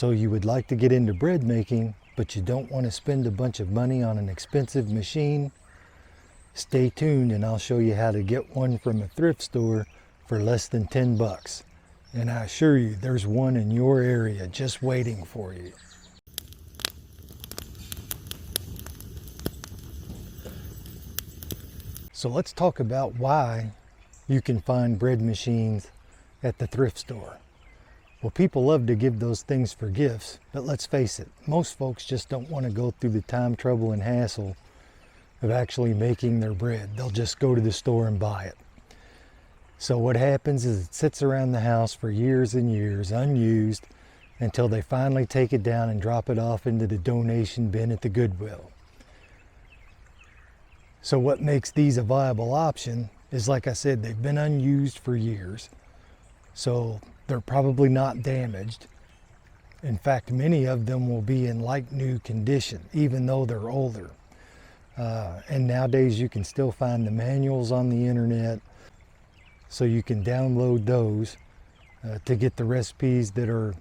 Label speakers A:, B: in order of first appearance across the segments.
A: So you would like to get into bread making, but you don't want to spend a bunch of money on an expensive machine? Stay tuned and I'll show you how to get one from a thrift store for less than 10 bucks. And I assure you, there's one in your area just waiting for you. So let's talk about why you can find bread machines at the thrift store. Well, people love to give those things for gifts, but let's face it, most folks just don't want to go through the time, trouble, and hassle of actually making their bread. They'll just go to the store and buy it. So what happens is it sits around the house for years and years unused until they finally take it down and drop it off into the donation bin at the Goodwill. So what makes these a viable option is, like I said, they've been unused for years. So they're probably not damaged. In fact, many of them will be in like new condition, even though they're older. And nowadays you can still find the manuals on the internet, so you can download those to get the recipes that are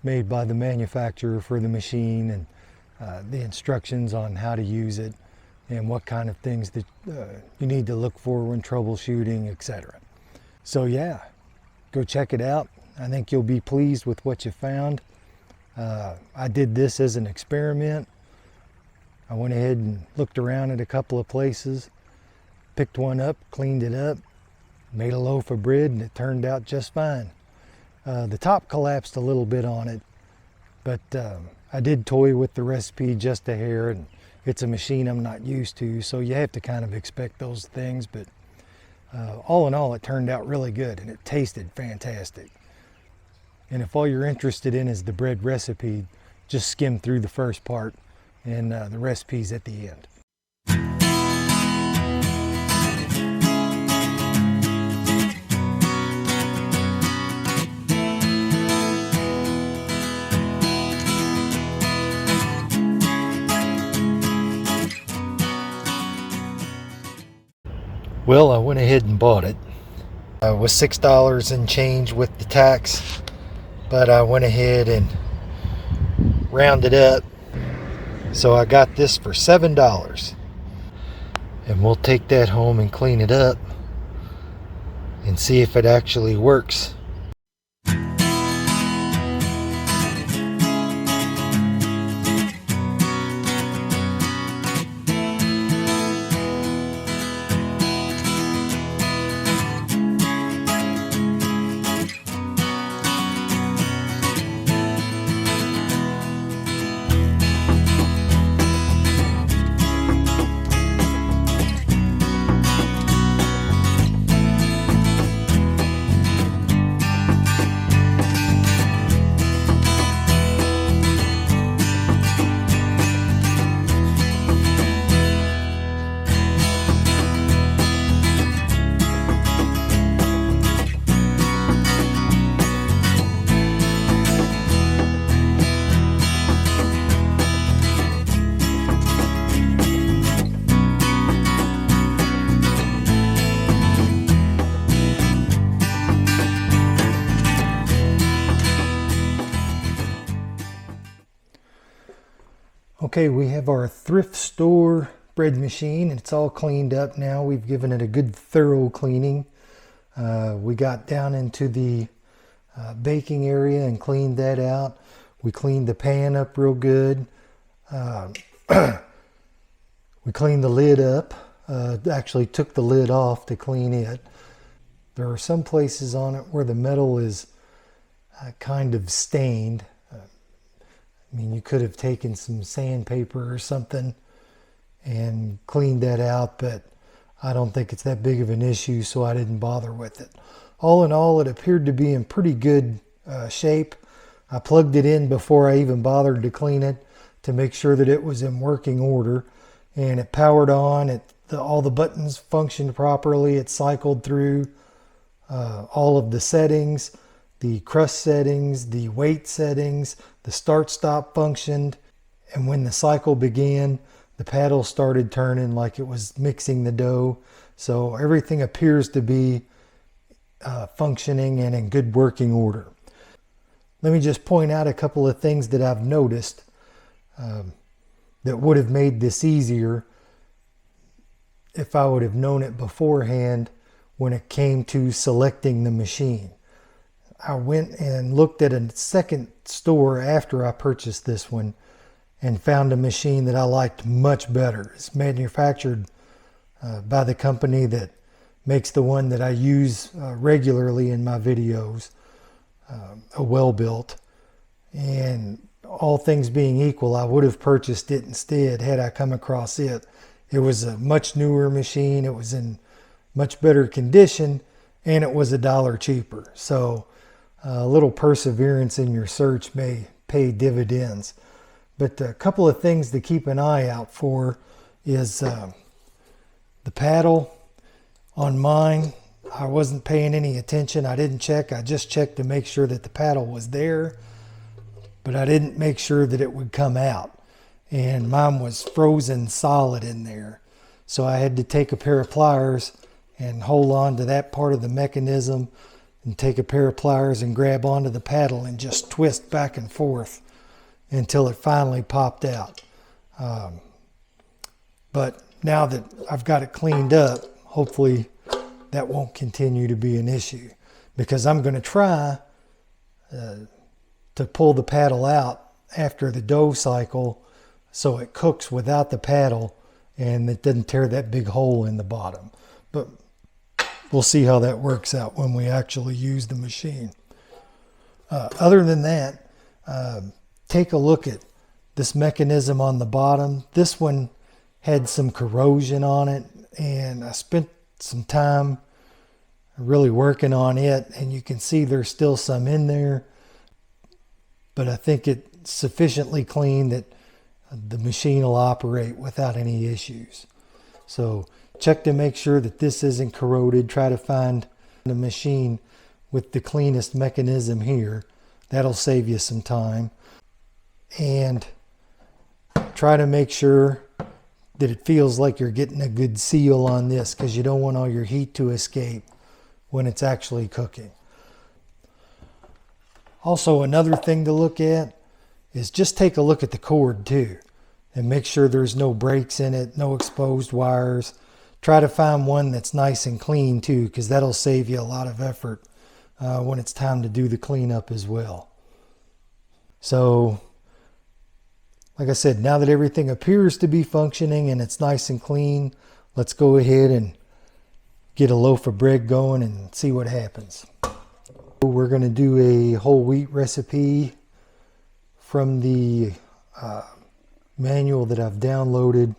A: made by the manufacturer for the machine, and the instructions on how to use it and what kind of things that you need to look for when troubleshooting, etc. So yeah, go check it out. I think you'll be pleased with what you found. I did this as an experiment. I went ahead and looked around at a couple of places, picked one up, cleaned it up, made a loaf of bread, and it turned out just fine. The top collapsed a little bit on it, but I did toy with the recipe just a hair, and it's a machine I'm not used to, so you have to kind of expect those things, but all in all, it turned out really good, and it tasted fantastic. And if all you're interested in is the bread recipe, just skim through the first part, and the recipe's at the end. Well, I went ahead and bought it. It was $6 and change with the tax, but I went ahead and rounded up. So I got this for $7, and we'll take that home and clean it up and see if it actually works. Okay, we have our thrift store bread machine, and it's all cleaned up now. We've given it a good thorough cleaning. We got down into the baking area and cleaned that out. We cleaned the pan up real good. We cleaned the lid up. Actually took the lid off to clean it. There are some places on it where the metal is kind of stained. I mean, you could have taken some sandpaper or something and cleaned that out, but I don't think it's that big of an issue, so I didn't bother with it. All in all, it appeared to be in pretty good shape. I plugged it in before I even bothered to clean it to make sure that it was in working order, and it powered on. All the buttons functioned properly. It cycled through all of the settings, the crust settings, the weight settings, the start-stop functioned, and when the cycle began, the paddle started turning like it was mixing the dough. So everything appears to be functioning and in good working order. let me just point out a couple of things that I've noticed that would have made this easier if I would have known it beforehand when it came to selecting the machine. I went and looked at a second store after I purchased this one and found a machine that I liked much better. It's manufactured by the company that makes the one that I use regularly in my videos, a well-built. And all things being equal, I would have purchased it instead had I come across it. It was a much newer machine, it was in much better condition, and it was $1 cheaper. So a little perseverance in your search may pay dividends. But a couple of things to keep an eye out for is the paddle. On mine, I wasn't paying any attention. I didn't check. I just checked to make sure that the paddle was there, but I didn't make sure that it would come out. And mine was frozen solid in there. So I had to take a pair of pliers and hold on to that part of the mechanism and take a pair of pliers and grab onto the paddle and just twist back and forth until it finally popped out. But now that I've got it cleaned up, hopefully that won't continue to be an issue, because I'm going to try to pull the paddle out after the dough cycle so it cooks without the paddle and it doesn't tear that big hole in the bottom. But we'll see how that works out when we actually use the machine. Other than that, take a look at this mechanism on the bottom. This one had some corrosion on it, and I spent some time really working on it, and you can see there's still some in there, but I think it's sufficiently clean that the machine will operate without any issues. So check to make sure that this isn't corroded. Try to find a machine with the cleanest mechanism here. That'll save you some time. And try to make sure that it feels like you're getting a good seal on this, because you don't want all your heat to escape when it's actually cooking. Also, another thing to look at is just take a look at the cord too, and make sure there's no breaks in it, no exposed wires. Try to find one that's nice and clean too, because that'll save you a lot of effort when it's time to do the cleanup as well. So, like I said, now that everything appears to be functioning and it's nice and clean, let's go ahead and get a loaf of bread going and see what happens. We're going to do a whole wheat recipe from the manual that I've downloaded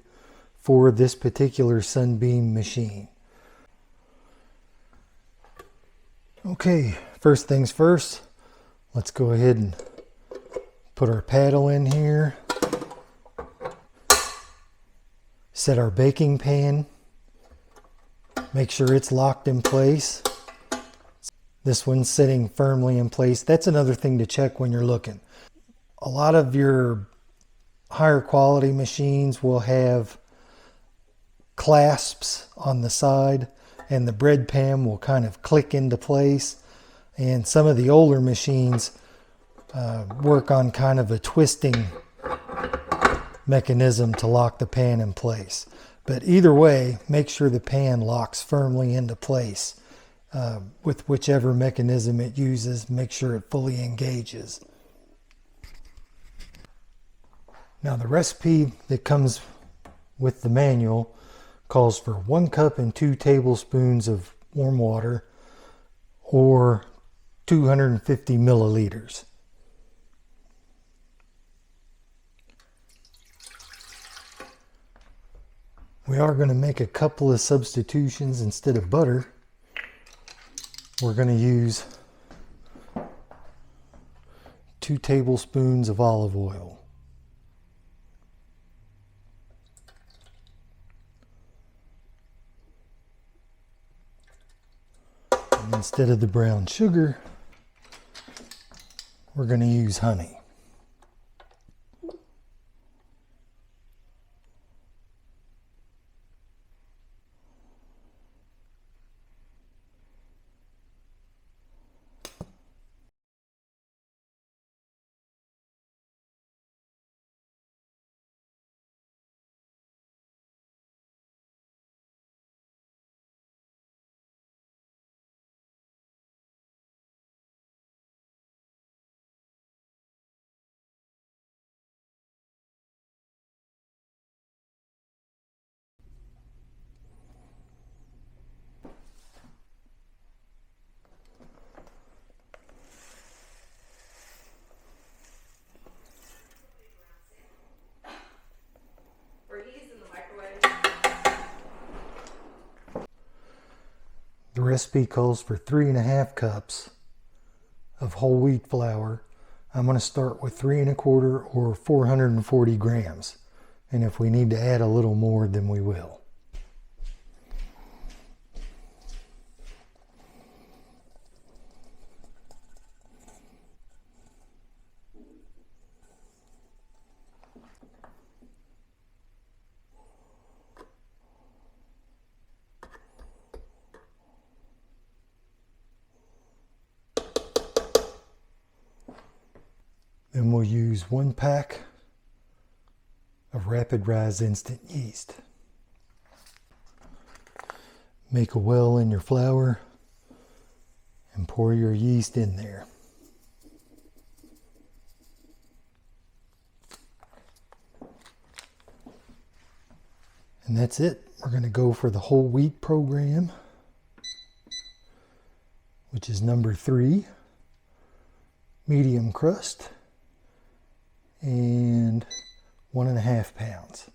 A: for this particular Sunbeam machine. Okay, first things first, let's go ahead and put our paddle in here. Set our baking pan. Make sure it's locked in place. This one's sitting firmly in place. That's another thing to check when you're looking. A lot of your higher quality machines will have clasps on the side, and the bread pan will kind of click into place. And some of the older machines work on kind of a twisting mechanism to lock the pan in place. But either way, make sure the pan locks firmly into place with whichever mechanism it uses. Make sure it fully engages. Now, the recipe that comes with the manual calls for 1 cup and 2 tablespoons of warm water, or 250 milliliters. We are going to make a couple of substitutions. Instead of butter, we're going to use 2 tablespoons of olive oil. And instead of the brown sugar, we're going to use honey. recipe calls for 3.5 cups of whole wheat flour. I'm going to start with 3 1/4 or 440 grams. And if we need to add a little more, then we will. Then we'll use 1 pack of rapid rise instant yeast. Make a well in your flour and pour your yeast in there. And that's it. We're going to go for the whole wheat program, which is number 3, medium crust, and 1.5 pounds.